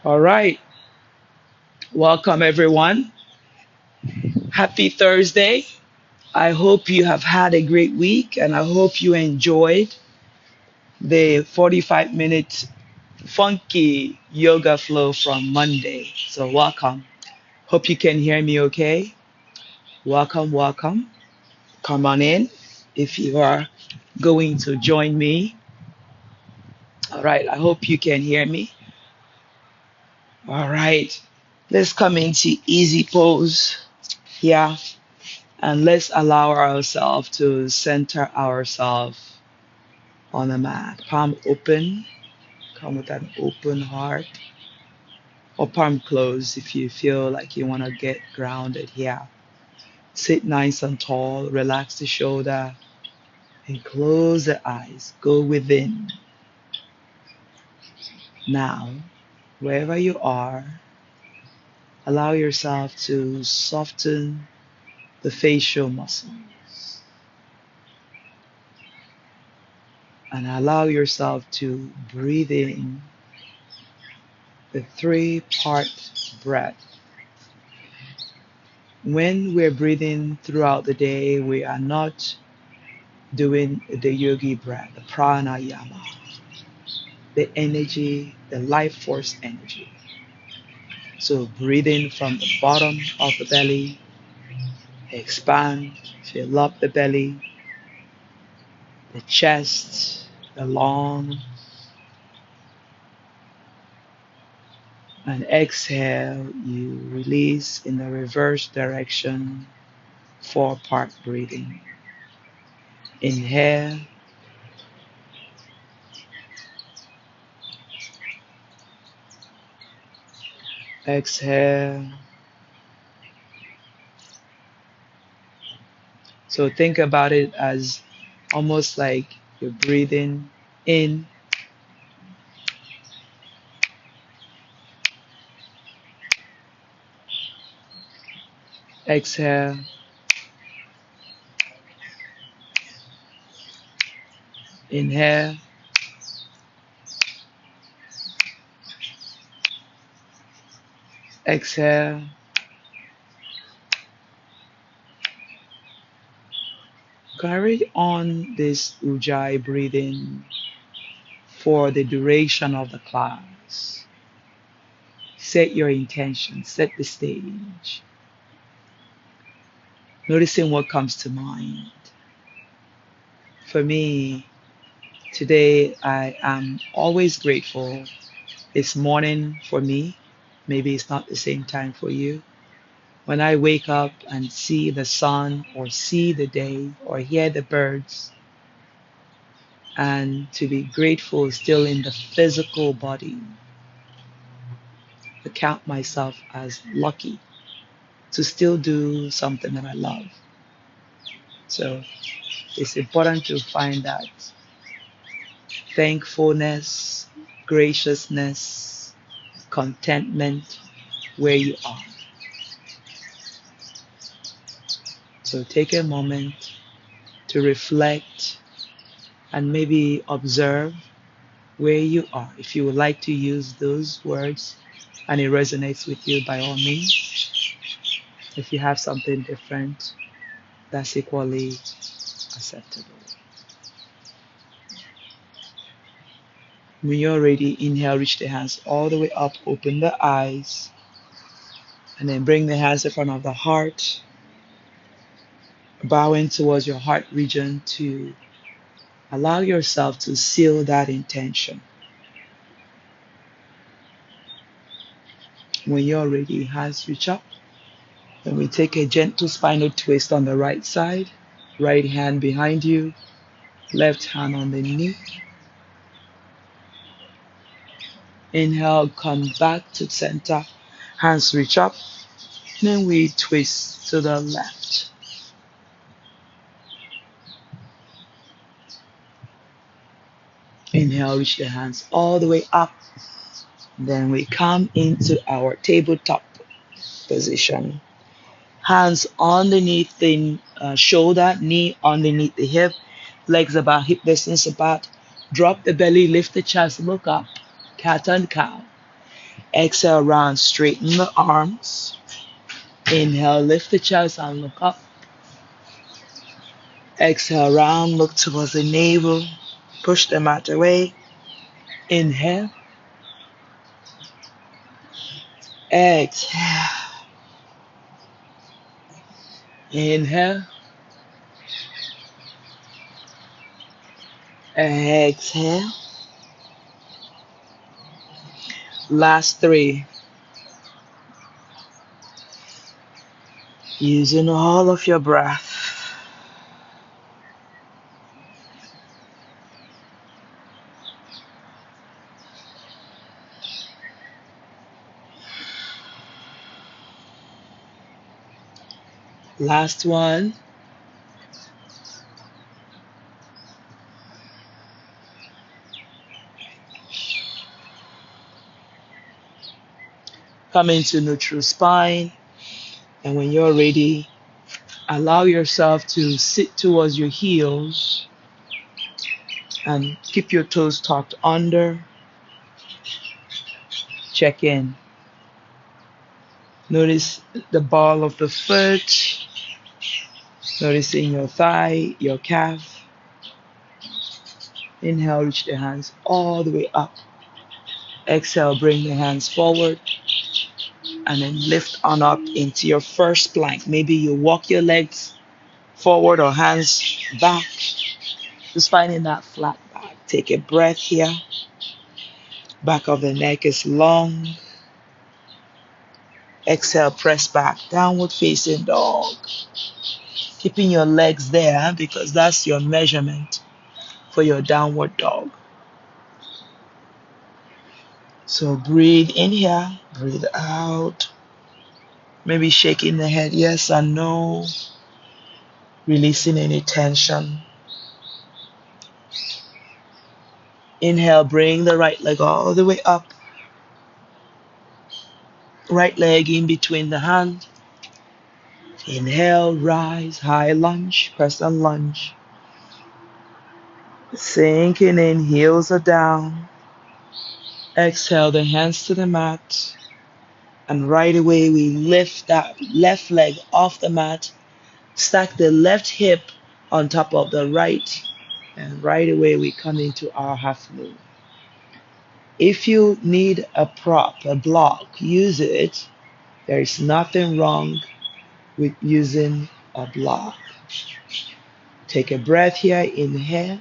All right. Welcome, everyone. Happy Thursday. I hope you have had a great week and I hope you enjoyed the 45-minute funky yoga flow from Monday. So, welcome. Hope you can hear me okay. Welcome, welcome. Come on in if you are going to join me. All right. I hope you can hear me. All right. Let's come into easy pose. Yeah. And let's allow ourselves to center ourselves on the mat. Palm open, come with an open heart, or palm closed if you feel like you want to get grounded here. Sit nice and tall, relax the shoulder, and close the eyes. Go within. Now, wherever you are, allow yourself to soften the facial muscles and allow yourself to breathe in the three-part breath. When we're breathing throughout the day, we are not doing the yogi breath, the pranayama, the energy, the life force energy. So breathing from the bottom of the belly, expand, fill up the belly, the chest, the lung, and exhale, you release in the reverse direction, four-part breathing. Inhale, exhale. So think about it as almost like you're breathing in, exhale, inhale, exhale. Carry on this Ujjayi breathing for the duration of the class. Set your intention, set the stage. Noticing what comes to mind. For me, today I am always grateful. It's morning for me. Maybe it's not the same time for you. When I wake up and see the sun or see the day or hear the birds, and to be grateful still in the physical body, I count myself as lucky to still do something that I love. So it's important to find that thankfulness, graciousness, contentment where you are. So take a moment to reflect and maybe observe where you are. If you would like to use those words and it resonates with you, by all means. If you have something different, that's equally acceptable. When you're ready, inhale, reach the hands all the way up, open the eyes, and then bring the hands in front of the heart, bowing towards your heart region to allow yourself to seal that intention. When you're ready, hands reach up. Then we take a gentle spinal twist on the right side, right hand behind you, left hand on the knee. Inhale, come back to center, hands reach up. Then we twist to the left. Inhale, reach the hands all the way up. Then we come into our tabletop position. Hands underneath the shoulder, knee underneath the hip, legs about hip distance apart. Drop the belly, lift the chest, look up, cat and cow. Exhale, round, straighten the arms. Inhale, lift the chest and look up. Exhale, round, look towards the navel. Push the mat away. Inhale. Exhale. Inhale. Exhale. Last three. Using all of your breath. Last one. Come into neutral spine. And when you're ready, allow yourself to sit towards your heels and keep your toes tucked under. Check in. Notice the ball of the foot. Noticing your thigh, your calf. Inhale, reach the hands all the way up. Exhale, bring the hands forward. And then lift on up into your first plank. Maybe you walk your legs forward or hands back. Just finding that flat back. Take a breath here. Back of the neck is long. Exhale, press back. Downward facing dog. Keeping your legs there because that's your measurement for your downward dog. So breathe in here, breathe out. Maybe shaking the head yes and no. Releasing any tension. Inhale, bring the right leg all the way up. Right leg in between the hand. Inhale, rise, high lunge, press and lunge. Sinking in, heels are down. Exhale, the hands to the mat. And right away, we lift that left leg off the mat. Stack the left hip on top of the right. And right away, we come into our half moon. If you need a prop, a block, use it. There is nothing wrong with using a block. Take a breath here, inhale.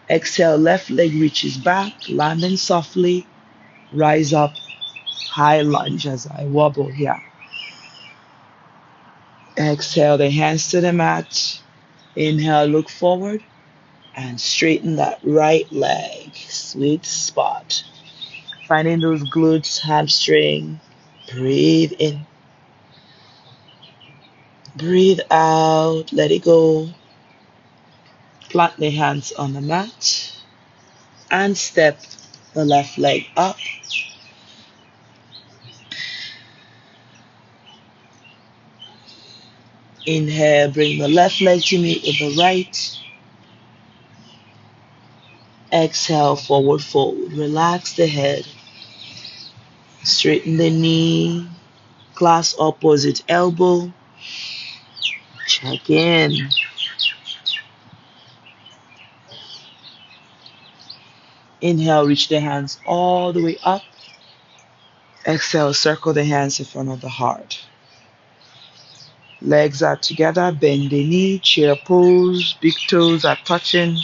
Exhale, left leg reaches back, landing softly. Rise up, high lunge as I wobble here. Exhale, the hands to the mat. Inhale, look forward and straighten that right leg. Sweet spot. Finding those glutes, hamstring. Breathe in. Breathe out. Let it go. Plant the hands on the mat. And step the left leg up. Inhale, bring the left leg to meet with the right. Exhale, forward fold. Relax the head. Straighten the knee. Clasp opposite elbow. Check in. Inhale, reach the hands all the way up. Exhale, circle the hands in front of the heart. Legs are together, bend the knee, chair pose, big toes are touching.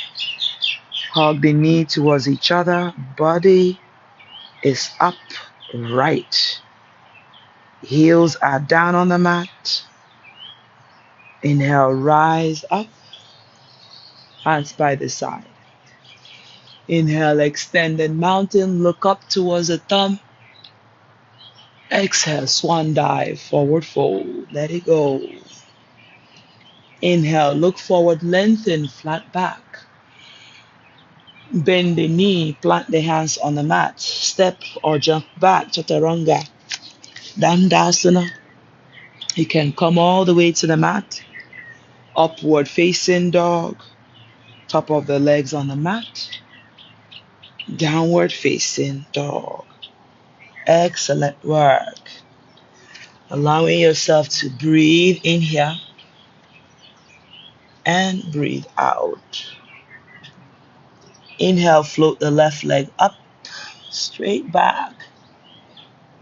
Hug the knee towards each other. Body is upright. Heels are down on the mat. Inhale, rise up. Hands by the side. Inhale, extended mountain, look up towards the thumb. Exhale, swan dive, forward fold. Let it go. Inhale, look forward, lengthen, flat back. Bend the knee, plant the hands on the mat. Step or jump back, chaturanga. Dandasana. You can come all the way to the mat. Upward facing dog. Top of the legs on the mat. Downward facing dog. Excellent work. Allowing yourself to breathe in here and breathe out. Inhale, float the left leg up, straight back.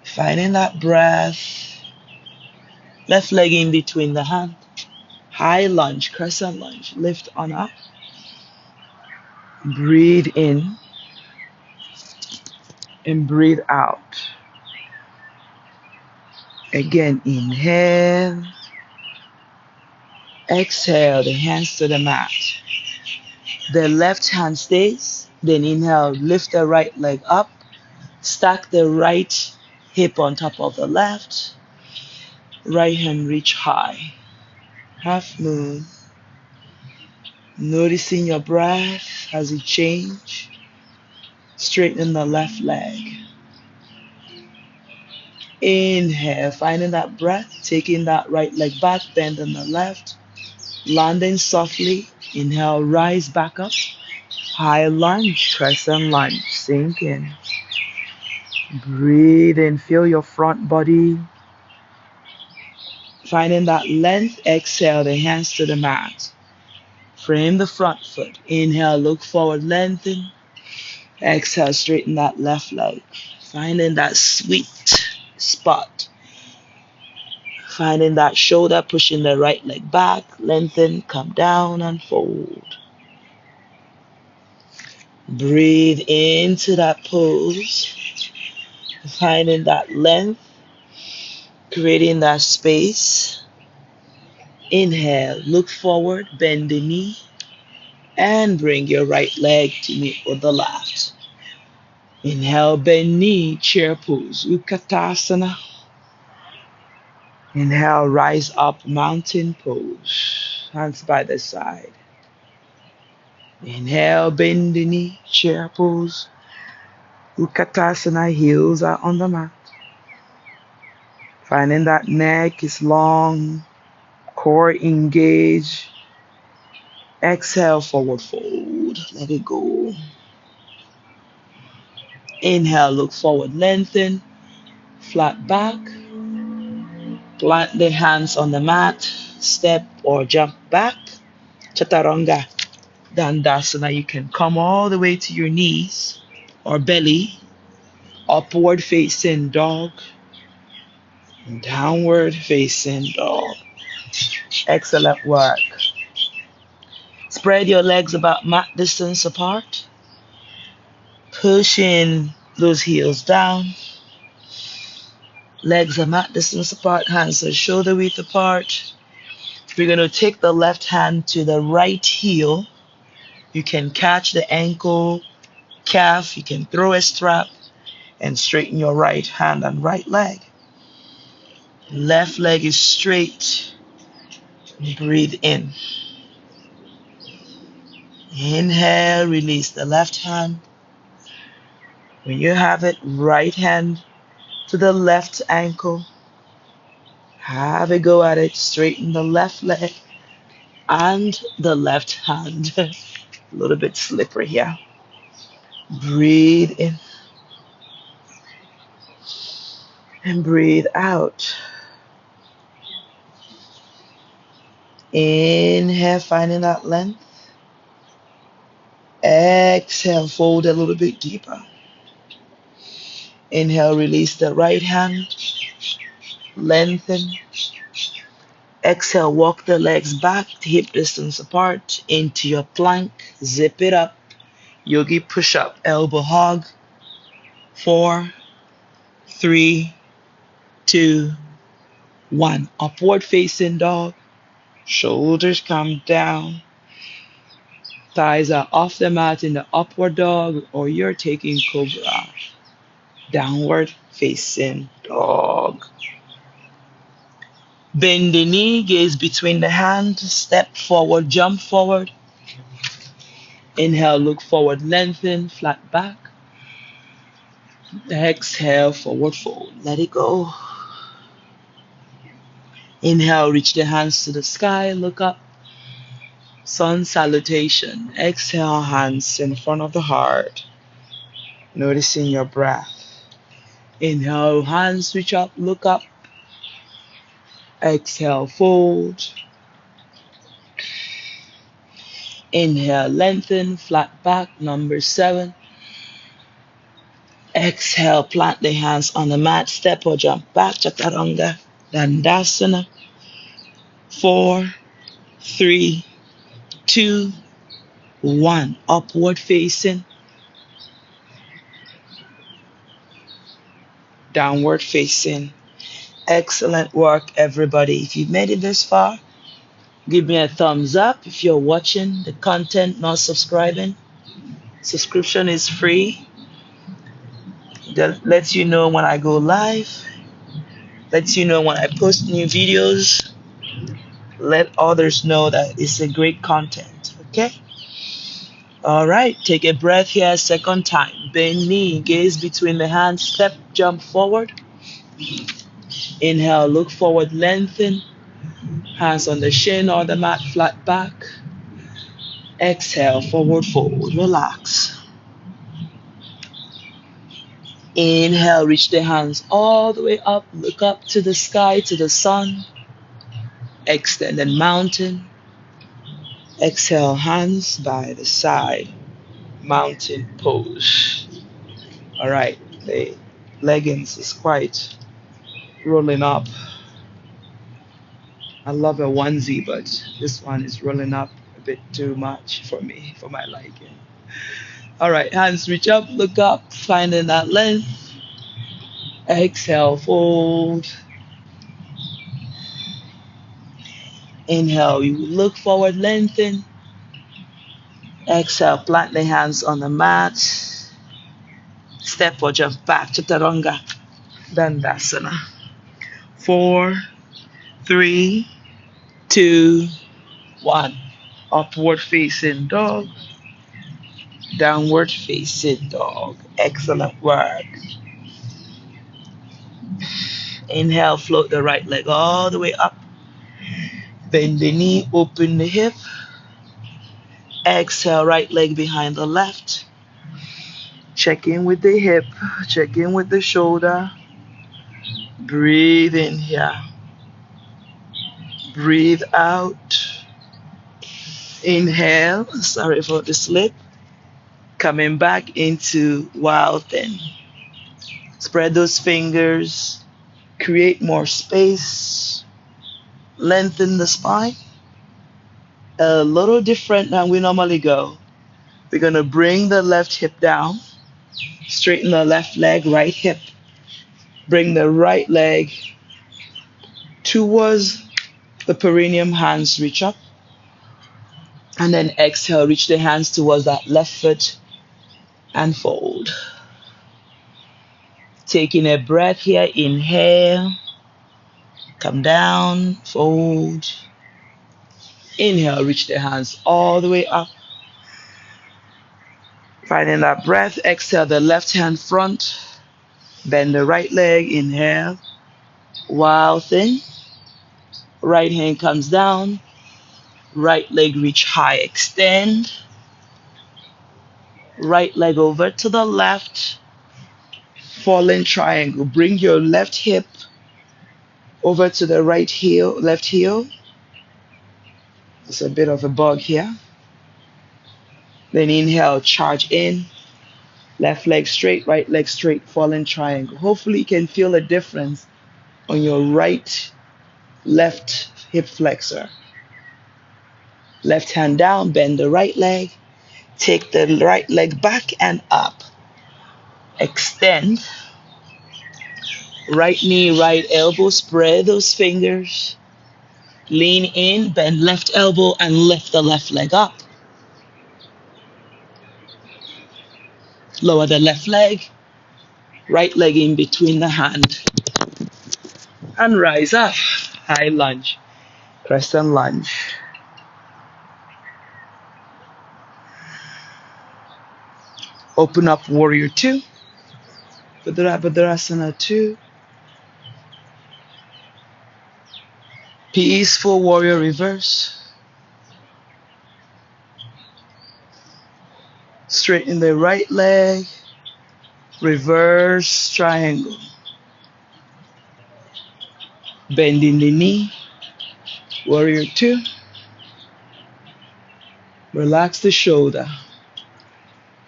Finding that breath. Left leg in between the hand. High lunge, crescent lunge. Lift on up. Breathe in and breathe out. Again, inhale. Exhale, the hands to the mat. The left hand stays. Then inhale, lift the right leg up. Stack the right hip on top of the left. Right hand reach high. Half moon. Noticing your breath as it change. Straighten the left leg. Inhale, finding that breath, taking that right leg back, bending the left, landing softly. Inhale, rise back up. High lunge, crescent lunge, sink in. Breathe in, feel your front body. Finding that length, exhale, the hands to the mat. Frame the front foot. Inhale, look forward, lengthen. Exhale, straighten that left leg. Finding that sweet spot. Finding that shoulder, pushing the right leg back, lengthen, come down and fold. Breathe into that pose. Finding that length, creating that space. Inhale, look forward, bend the knee, and bring your right leg to meet with the left. Inhale, bend knee, chair pose, Utkatasana. Inhale, rise up, mountain pose, hands by the side. Inhale, bend the knee, chair pose, Utkatasana, heels are on the mat. Finding that neck is long, core engaged. Exhale, forward fold, let it go. Inhale, look forward, lengthen, flat back. Plant the hands on the mat, step or jump back. Chaturanga Dandasana, you can come all the way to your knees or belly. Upward facing dog. Downward facing dog. Excellent work. Spread your legs about mat distance apart. Pushing those heels down. Legs are mat distance apart, hands are shoulder width apart. We're going to take the left hand to the right heel. You can catch the ankle, calf, you can throw a strap and straighten your right hand and right leg. Left leg is straight. Breathe in. Inhale, release the left hand. When you have it, right hand to the left ankle. Have a go at it. Straighten the left leg and the left hand. A little bit slippery here. Breathe in and breathe out. Inhale, finding that length. Exhale, fold a little bit deeper. Inhale, release the right hand. Lengthen. Exhale, walk the legs back, hip distance apart into your plank. Zip it up. Yogi push up, elbow hug. 4, 3, 2, 1. Upward facing dog. Shoulders come down. Thighs are off the mat in the upward dog, or you're taking cobra. Downward facing dog. Bend the knee, gaze between the hands, step forward, jump forward. Inhale, look forward, lengthen, flat back. Exhale, forward fold. Let it go. Inhale, reach the hands to the sky, look up. Sun salutation. Exhale, hands in front of the heart. Noticing your breath. Inhale, hands reach up, look up. Exhale, fold. Inhale, lengthen, flat back, number 7. Exhale, plant the hands on the mat, step or jump back, chaturanga, dandasana. 4, 3, 2, 1. Upward facing, downward facing. Excellent work, everybody. If you've made it this far, give me a thumbs up. If you're watching the content, not subscribing, subscription is free. That lets you know when I go live, lets you know when I post new videos, let others know that it's a great content. Okay? All right, take a breath here, second time. Bend knee, gaze between the hands, step, jump forward. Inhale, look forward, lengthen. Hands on the shin or the mat, flat back. Exhale, forward fold, relax. Inhale, reach the hands all the way up, look up to the sky, to the sun. Extended mountain. Exhale, hands by the side, mountain pose. All right, the leggings is quite rolling up. I love a onesie, but this one is rolling up a bit too much for me, for my liking. All right, hands reach up, look up, finding that length. Exhale, fold. Inhale, you look forward, lengthen. Exhale, plant the hands on the mat. Step or jump back, chaturanga, dandasana. 4, 3, 2, 1. Upward facing dog, downward facing dog. Excellent work. Inhale, float the right leg all the way up. Bend the knee, open the hip. Exhale, right leg behind the left. Check in with the hip, check in with the shoulder. Breathe in here. Breathe out. Inhale, sorry for the slip. Coming back into wild thing. Spread those fingers. Create more space. Lengthen the spine. A little different than we normally go. We're going to bring the left hip down. Straighten the left leg, right hip. Bring the right leg towards the perineum, hands reach up. And then exhale, reach the hands towards that left foot and fold. Taking a breath here, inhale, come down, fold. Inhale, reach the hands all the way up. Finding that breath, exhale the left hand front. Bend the right leg, inhale. Wild thing. Right hand comes down. Right leg reach high, extend. Right leg over to the left. Falling triangle. Bring your left hip over to the right heel, left heel. There's a bit of a bug here. Then inhale, charge in. Left leg straight, right leg straight, falling triangle. Hopefully you can feel a difference on your right, left hip flexor. Left hand down, bend the right leg. Take the right leg back and up. Extend. Right knee, right elbow, spread those fingers. Lean in, bend left elbow and lift the left leg up. Lower the left leg, right leg in between the hand. And rise up. High lunge, crescent lunge. Open up warrior 2. Bhadrasana 2. Peaceful warrior reverse. Straighten the right leg. Reverse triangle. Bending the knee. Warrior two. Relax the shoulder.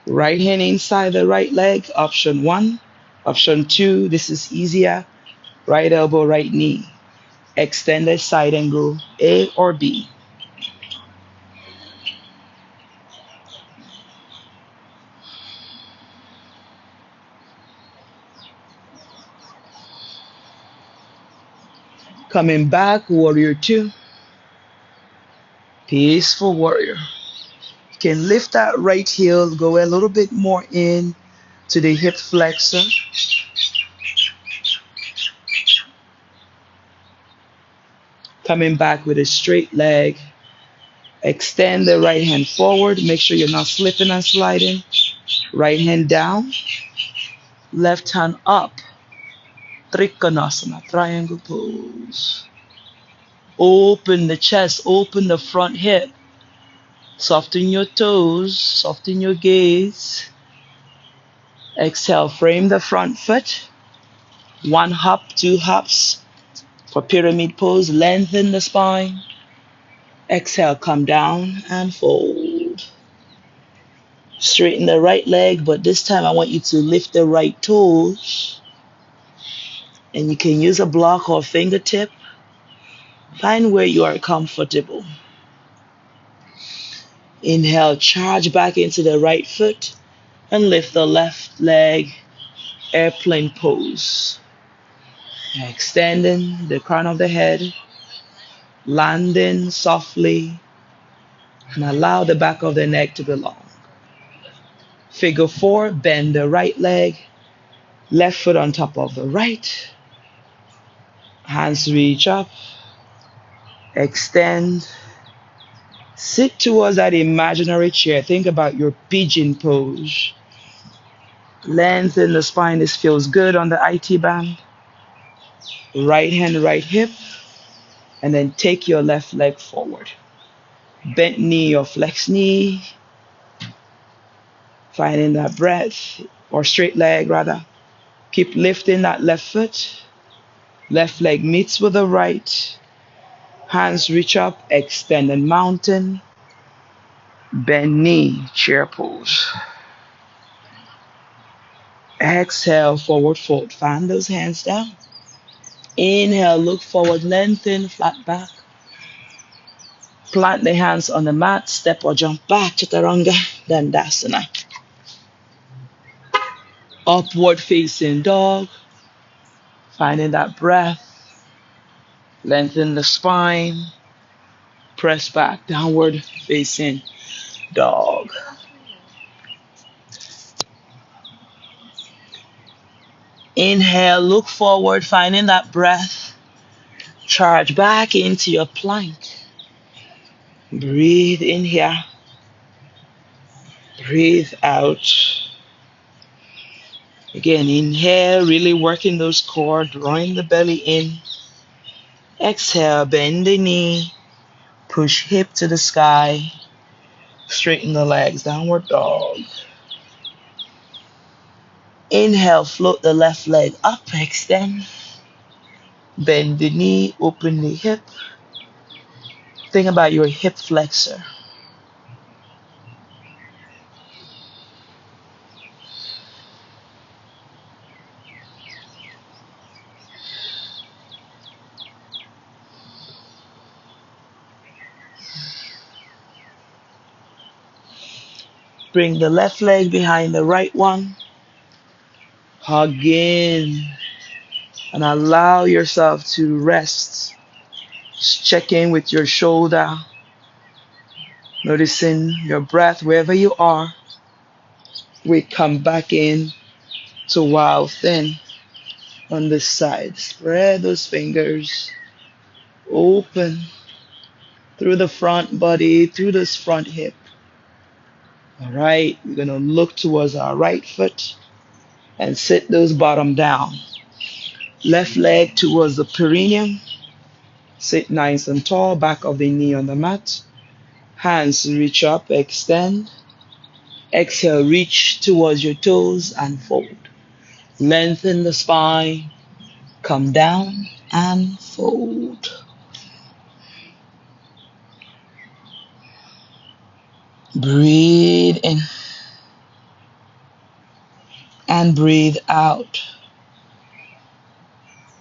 Right hand inside the right leg. Option one. Option two, this is easier. Right elbow, right knee. Extended side angle, A or B. Coming back, warrior two. Peaceful warrior. You can lift that right heel, go a little bit more in to the hip flexor. Coming back with a straight leg. Extend the right hand forward. Make sure you're not slipping and sliding. Right hand down. Left hand up. Trikonasana, triangle pose. Open the chest, open the front hip. Soften your toes, soften your gaze. Exhale, frame the front foot. One hop, two hops for pyramid pose. Lengthen the spine. Exhale, come down and fold. Straighten the right leg, but this time I want you to lift the right toes. And you can use a block or fingertip. Find where you are comfortable. Inhale, charge back into the right foot and lift the left leg, airplane pose. Extending the crown of the head, landing softly, and allow the back of the neck to be long. Figure four, bend the right leg, left foot on top of the right. Hands reach up, extend. Sit towards that imaginary chair. Think about your pigeon pose. Lengthen the spine. This feels good on the IT band. Right hand, right hip. And then take your left leg forward. Bent knee or flex knee. Finding that breath, or straight leg rather. Keep lifting that left foot. Left leg meets with the right. Hands reach up, extend and mountain. Bend knee, chair pose. Exhale, forward fold. Fan those hands down. Inhale, look forward, lengthen, flat back. Plant the hands on the mat, step or jump back, Chaturanga, Dandasana. Upward facing dog. Finding that breath. Lengthen the spine. Press back, downward facing dog. Inhale, look forward, finding that breath. Charge back into your plank. Breathe in here. Breathe out. Again, inhale, really working those core, drawing the belly in. Exhale, bend the knee. Push hip to the sky. Straighten the legs, downward dog. Inhale, float the left leg up, extend. Bend the knee, open the hip. Think about your hip flexor. Bring the left leg behind the right one. Hug in and allow yourself to rest. Just check in with your shoulder. Noticing your breath wherever you are. We come back in to wild thin on this side. Spread those fingers. Open through the front body, through this front hip. All right, we're going to look towards our right foot and sit those bottom down. Left leg towards the perineum. Sit nice and tall, back of the knee on the mat. Hands reach up, extend. Exhale, reach towards your toes and fold. Lengthen the spine. Come down and fold. Breathe in and breathe out.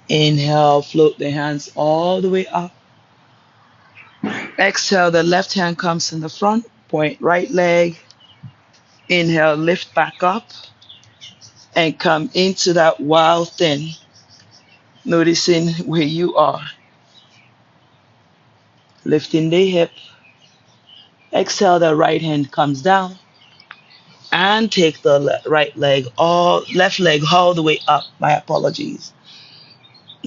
Inhale, float the hands all the way up. Exhale, the left hand comes in the front. Point right leg. Inhale, lift back up and come into that wild thing. Noticing where you are. Lifting the hip. Exhale, the right hand comes down. And take the left leg all the way up. My apologies.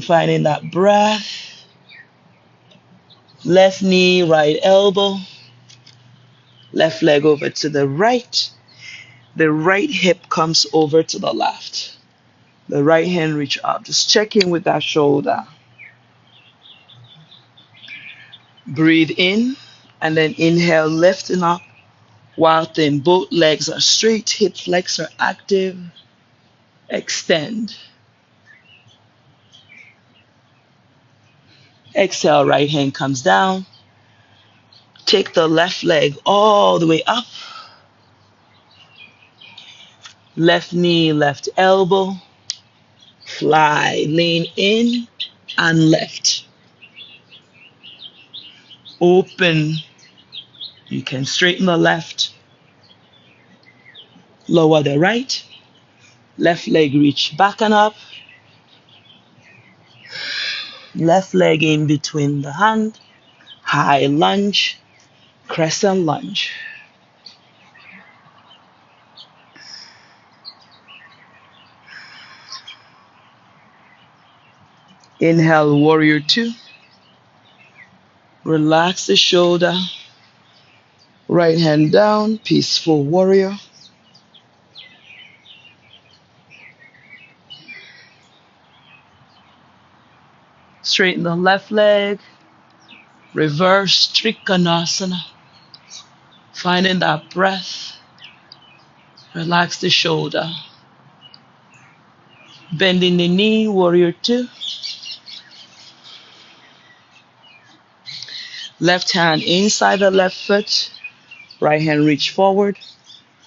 Finding that breath. Left knee, right elbow. Left leg over to the right. The right hip comes over to the left. The right hand reach up. Just check in with that shoulder. Breathe in and then inhale, lifting up. While thin, both legs are straight, hip flex are active. Extend. Exhale, right hand comes down. Take the left leg all the way up. Left knee, left elbow. Fly, lean in and left. Open. You can straighten the left. Lower the right. Left leg reach back and up. Left leg in between the hand. High lunge. Crescent lunge. Inhale, warrior two. Relax the shoulder. Right hand down, peaceful warrior. Straighten the left leg. Reverse Trikonasana. Finding that breath. Relax the shoulder. Bending the knee, warrior two. Left hand inside the left foot. Right hand reach forward.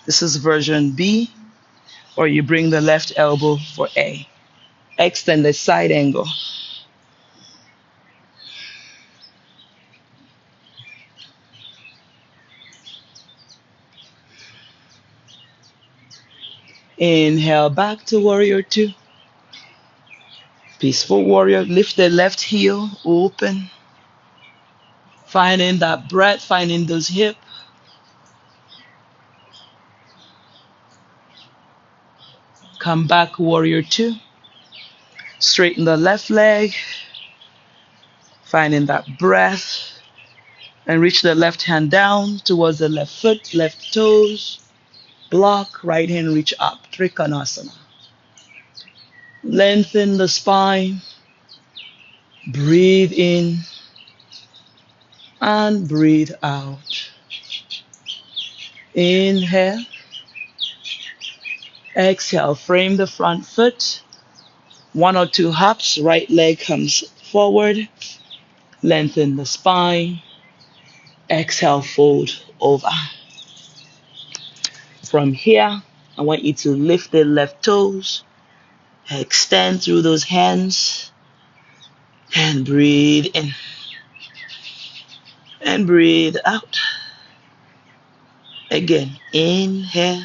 This is version B. Or you bring the left elbow for A. Extend the side angle. Inhale back to warrior two. Peaceful warrior. Lift the left heel, open. Finding that breath, finding those hips. Come back, warrior two. Straighten the left leg. Finding that breath. And reach the left hand down towards the left foot, left toes. Block, right hand reach up. Trikonasana. Lengthen the spine. Breathe in. And breathe out. Inhale. Exhale. Frame the front foot. One or two hops. Right leg comes forward. Lengthen the spine. Exhale, fold over. From here, I want you to lift the left toes. Extend through those hands. And breathe in. And breathe out. Again, inhale.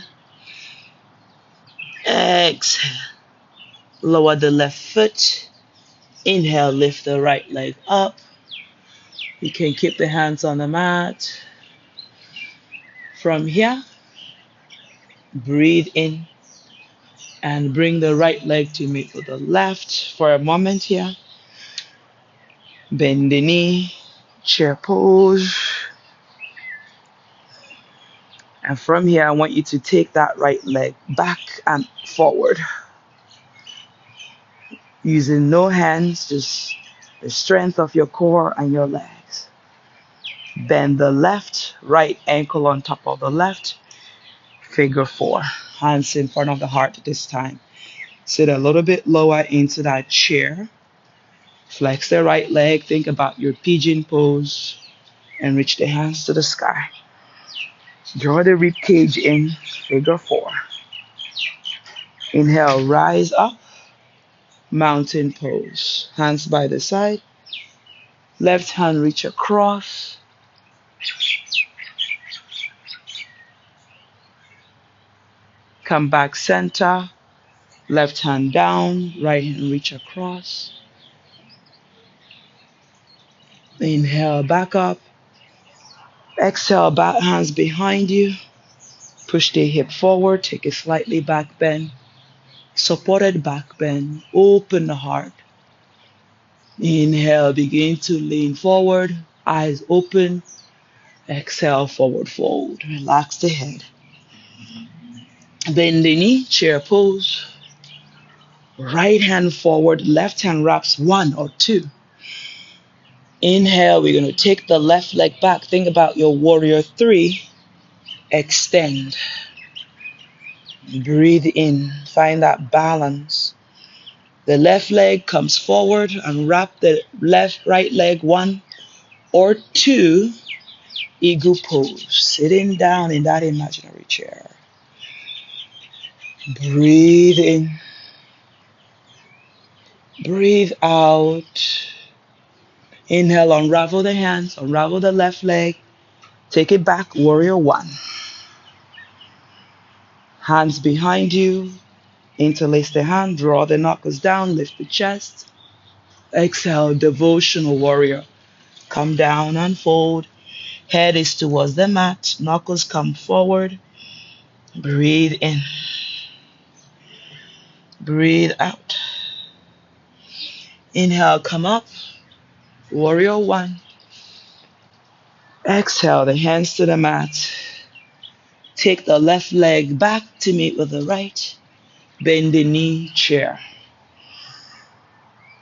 Exhale. Lower the left foot. Inhale, lift the right leg up. You can keep the hands on the mat. From here, breathe in and bring the right leg to meet with the left for a moment here. Bend the knee, chair pose. And from here, I want you to take that right leg back and forward. Using no hands, just the strength of your core and your legs. Bend the left, right ankle on top of the left. Figure four. Hands in front of the heart this time. Sit a little bit lower into that chair. Flex the right leg. Think about your pigeon pose and reach the hands to the sky. Draw the rib cage in, figure four. Inhale, rise up, mountain pose. Hands by the side. Left hand reach across. Come back center. Left hand down, right hand reach across. Inhale, back up. Exhale, back hands behind you. Push the hip forward, take a slightly back bend. Supported back bend. Open the heart. Inhale, begin to lean forward, eyes open. Exhale, forward fold. Relax the head. Bend the knee, chair pose. Right hand forward, left hand wraps one or two. Inhale, we're going to take the left leg back. Think about your warrior three. Extend. Breathe in. Find that balance. The left leg comes forward and wrap the right leg one or two. Eagle pose. Sitting down in that imaginary chair. Breathe in. Breathe out. Inhale, unravel the hands, unravel the left leg. Take it back, warrior one. Hands behind you. Interlace the hand, draw the knuckles down, lift the chest. Exhale, devotional warrior. Come down and fold. Head is towards the mat. Knuckles come forward. Breathe in. Breathe out. Inhale, come up. Warrior one. Exhale, the hands to the mat. Take the left leg back to meet with the right. Bend the knee, chair.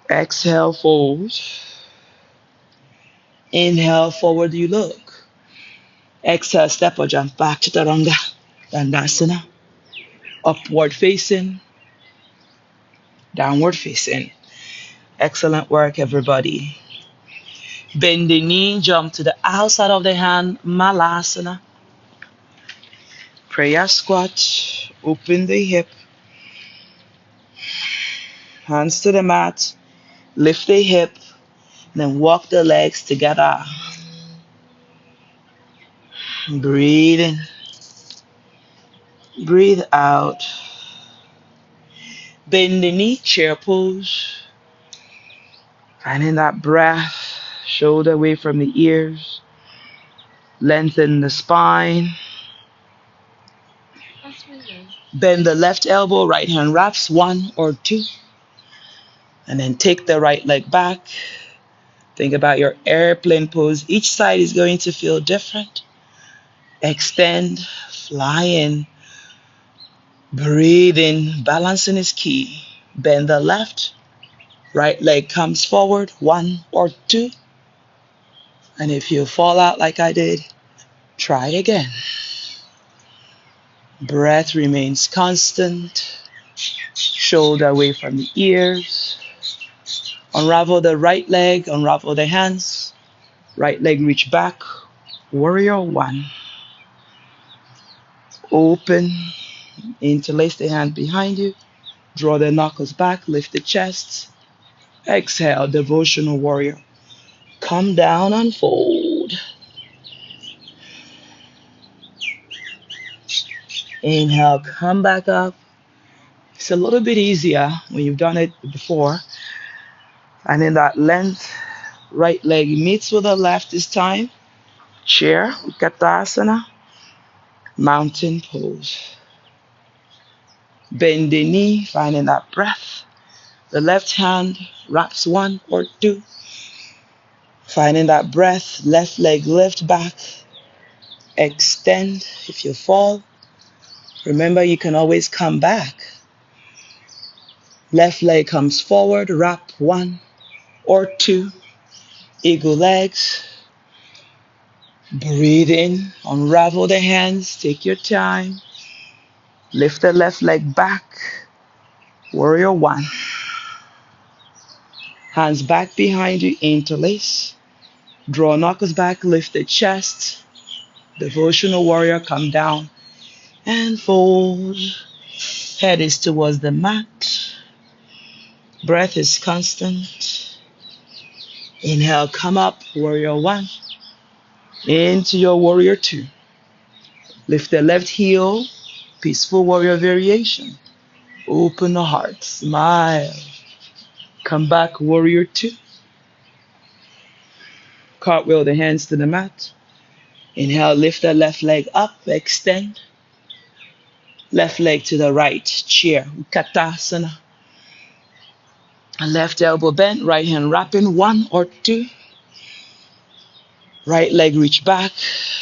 Exhale, fold. Inhale, forward you look. Exhale, step or jump back, chaturanga, dandasana. Upward facing, downward facing. Excellent work, everybody. Bend the knee, jump to the outside of the hand, malasana. Prayer squat, open the hip. Hands to the mat, lift the hip, then walk the legs together. Breathe in. Breathe out. Bend the knee, chair pose. Finding that breath, shoulder away from the ears. Lengthen the spine. Bend the left elbow, right hand wraps one or two. And then take the right leg back. Think about your airplane pose. Each side is going to feel different. Extend, fly in. Breathe in. Balancing is key. Bend the left. Right leg comes forward, one or two. And if you fall out like I did, try again. Breath remains constant. Shoulder away from the ears. Unravel the right leg, unravel the hands. Right leg reach back. Warrior one. Open. Interlace the hand behind you. Draw the knuckles back, lift the chest. Exhale, devotional warrior. Come down and fold. Inhale, come back up. It's a little bit easier when you've done it before. And in that length, right leg meets with the left this time. Chair, Utkatasana, mountain pose. Bend the knee, finding that breath. The left hand wraps one or two. Finding that breath, left leg lift back. Extend if you fall. Remember, you can always come back. Left leg comes forward, wrap one or two. Eagle legs. Breathe in, unravel the hands, take your time. Lift the left leg back. Warrior one. Hands back behind you, interlace. Draw knuckles back, lift the chest. Devotional warrior, come down and fold. Head is towards the mat. Breath is constant. Inhale, come up, warrior one. Into your warrior two. Lift the left heel, peaceful warrior variation. Open the heart, smile. Come back, warrior two. Cartwheel the hands to the mat. Inhale, lift the left leg up, extend. Left leg to the right, chair, Utkatasana. Left elbow bent, right hand wrapping, one or two. Right leg reach back.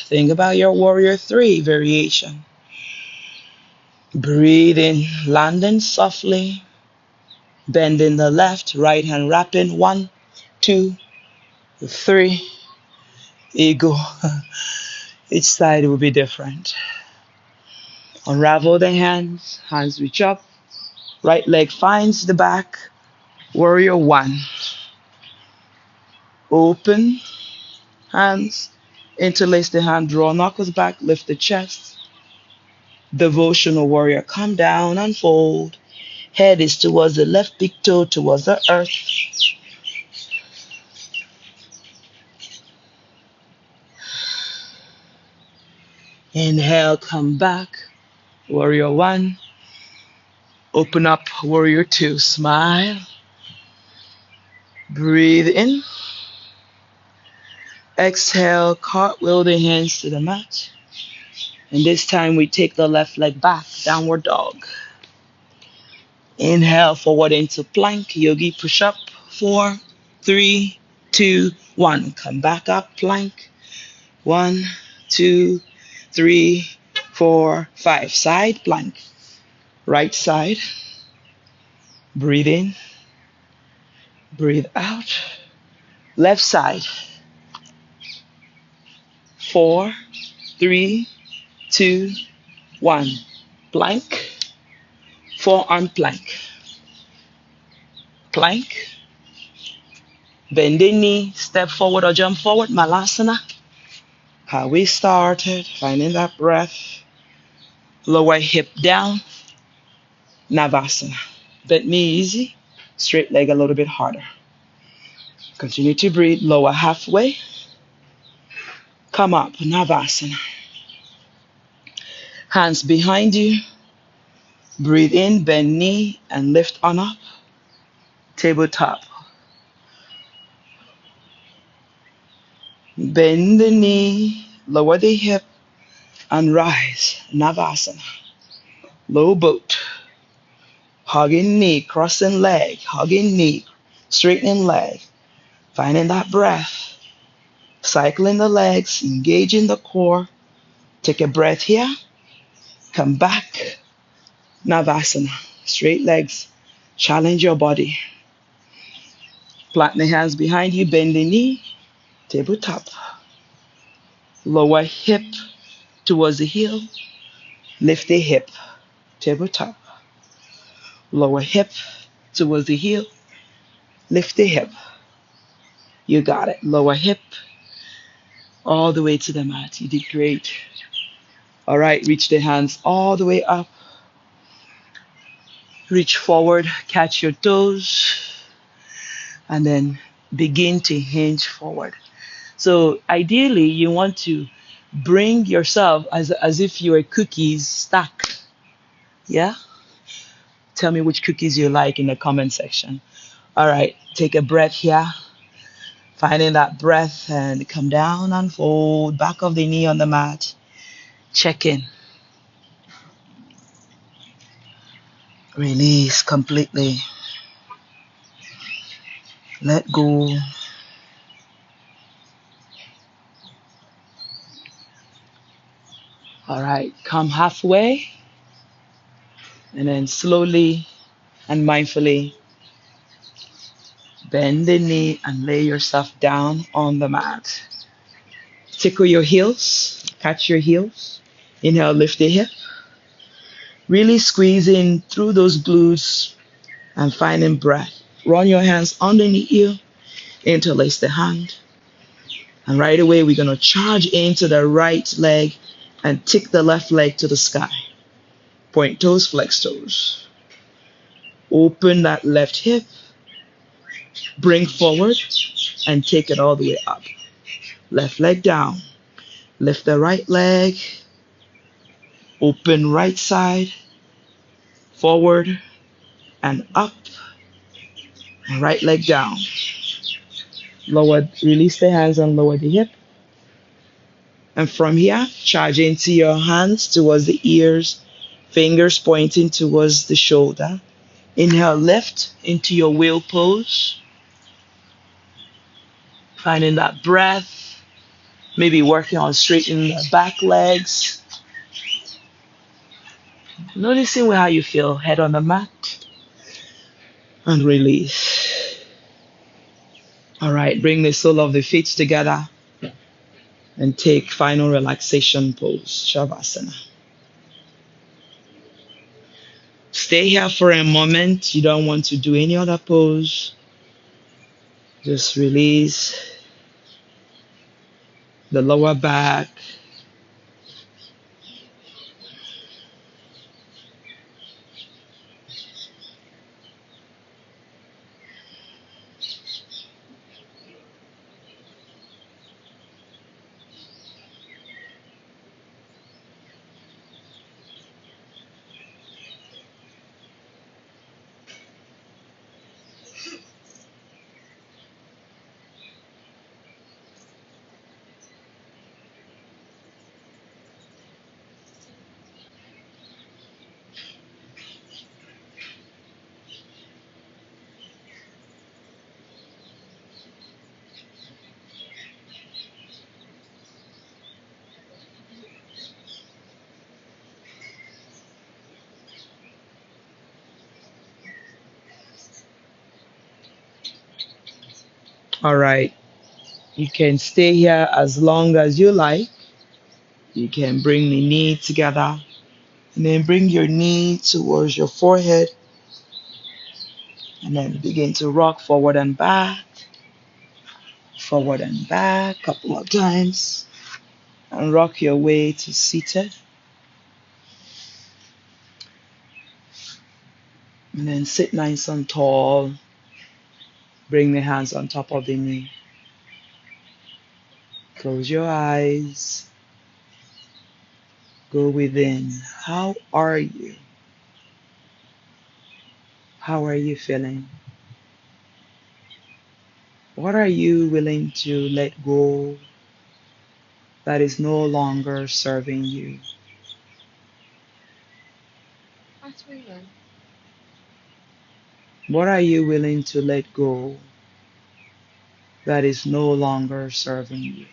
Think about your warrior three variation. Breathe in, landing softly. Bending the left, right hand wrapping, one, two, three. Ego. Each side will be different. Unravel the hands, hands reach up. Right leg finds the back. Warrior one. Open hands. Interlace the hand, draw knuckles back, lift the chest. Devotional warrior, come down and fold. Head is towards the left, big toe towards the earth. Inhale, come back. Warrior one. Open up, warrior two. Smile. Breathe in. Exhale, cartwheel the hands to the mat. And this time we take the left leg back, downward dog. Inhale, forward into plank, yogi push up. 4, 3, 2, 1. Come back up, plank. 1, 2, 3, 4, 5. Side plank. Right side. Breathe in. Breathe out. Left side. 4, 3, 2, 1. Plank. Forearm plank. Plank. Bend the knee. Step forward or jump forward. Malasana. How we started. Finding that breath. Lower hip down. Navasana. Bend knee easy. Straight leg a little bit harder. Continue to breathe. Lower halfway. Come up. Navasana. Hands behind you. Breathe in, bend knee, and lift on up. Tabletop. Bend the knee, lower the hip, and rise. Navasana. Low boat. Hugging knee, crossing leg, hugging knee, straightening leg. Finding that breath. Cycling the legs, engaging the core. Take a breath here. Come back. Navasana. Straight legs. Challenge your body. Plant the hands behind you, bend the knee. Tabletop. Lower hip towards the heel. Lift the hip. Tabletop. Lower hip towards the heel. Lift the hip. You got it. Lower hip all the way to the mat. You did great. All right, reach the hands all the way up. Reach forward, catch your toes, and then begin to hinge forward. So ideally, you want to bring yourself as if you were cookies stacked. Yeah? Tell me which cookies you like in the comment section. All right, take a breath here. Finding that breath and come down and fold. Back of the knee on the mat. Check in. Release completely. Let go. All right, come halfway. And then slowly and mindfully bend the knee and lay yourself down on the mat. Tickle your heels, catch your heels. Inhale, lift the hip. Really squeeze in through those glutes and finding breath. Run your hands underneath you, interlace the hand, and right away we're going to charge into the right leg and tick the left leg to the sky. Point toes, flex toes. Open that left hip, bring forward, and take it all the way up. Left leg down. Lift the right leg, open right side, forward and up. Right leg down. Lower, release the hands and lower the hip. And from here, charge into your hands towards the ears, fingers pointing towards the shoulder. Inhale, lift into your wheel pose. Finding that breath. Maybe working on straightening the back legs. Noticing how you feel. Head on the mat. And release. All right, bring the sole of the feet together and take final relaxation pose, Shavasana. Stay here for a moment. You don't want to do any other pose. Just release the lower back. All right. You can stay here as long as you like. You can bring the knee together and then bring your knee towards your forehead and then begin to rock forward and back, a couple of times and rock your way to seated. And then sit nice and tall. Bring the hands on top of the knee. Close your eyes. Go within. How are you? How are you feeling? What are you willing to let go that is no longer serving you? What are you willing to let go that is no longer serving you?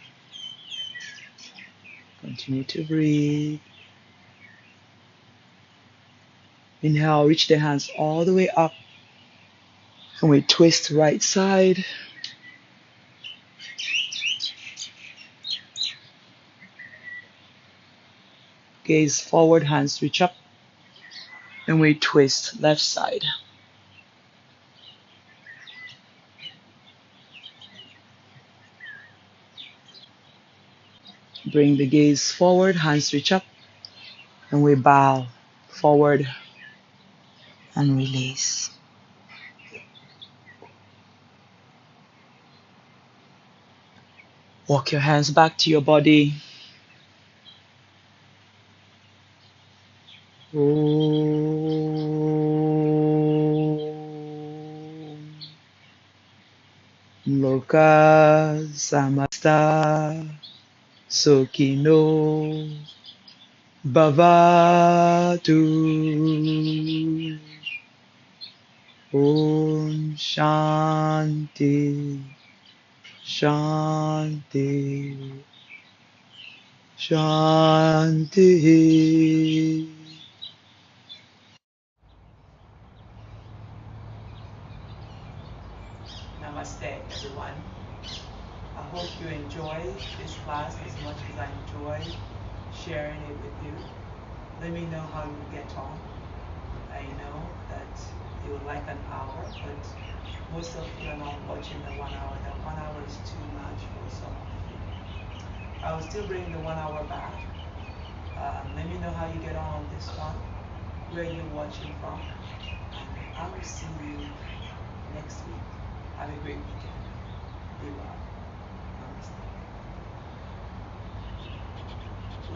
Continue to breathe. Inhale, reach the hands all the way up. And we twist right side. Gaze forward, hands reach up. And we twist left side. Bring the gaze forward, hands reach up. And we bow forward and release. Walk your hands back to your body. Om Loka Samasta Sokino Bhavatu. Om Shanti Shanti Shanti. Namaste, everyone. I hope you enjoy this class as much as I enjoy sharing it with you. Let me know how you get on. I know that you would like an hour, but most of you are not watching the 1 hour. The 1 hour is too much for some of you. I will still bring the 1 hour back. Let me know how you get on this one, where you're watching from, and I will see you next week. Have a great weekend. Be well. Namaste.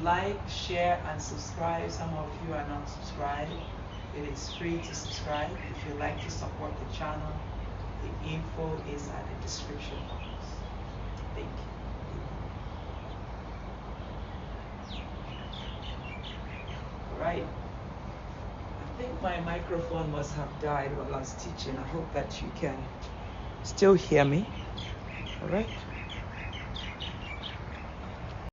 Like, share, and subscribe. Some of you are not subscribed. It is free to subscribe. If you like to support the channel, the info is at the description box. Thank you. Right. I think my microphone must have died while I was teaching. I hope that you can still hear me. All right.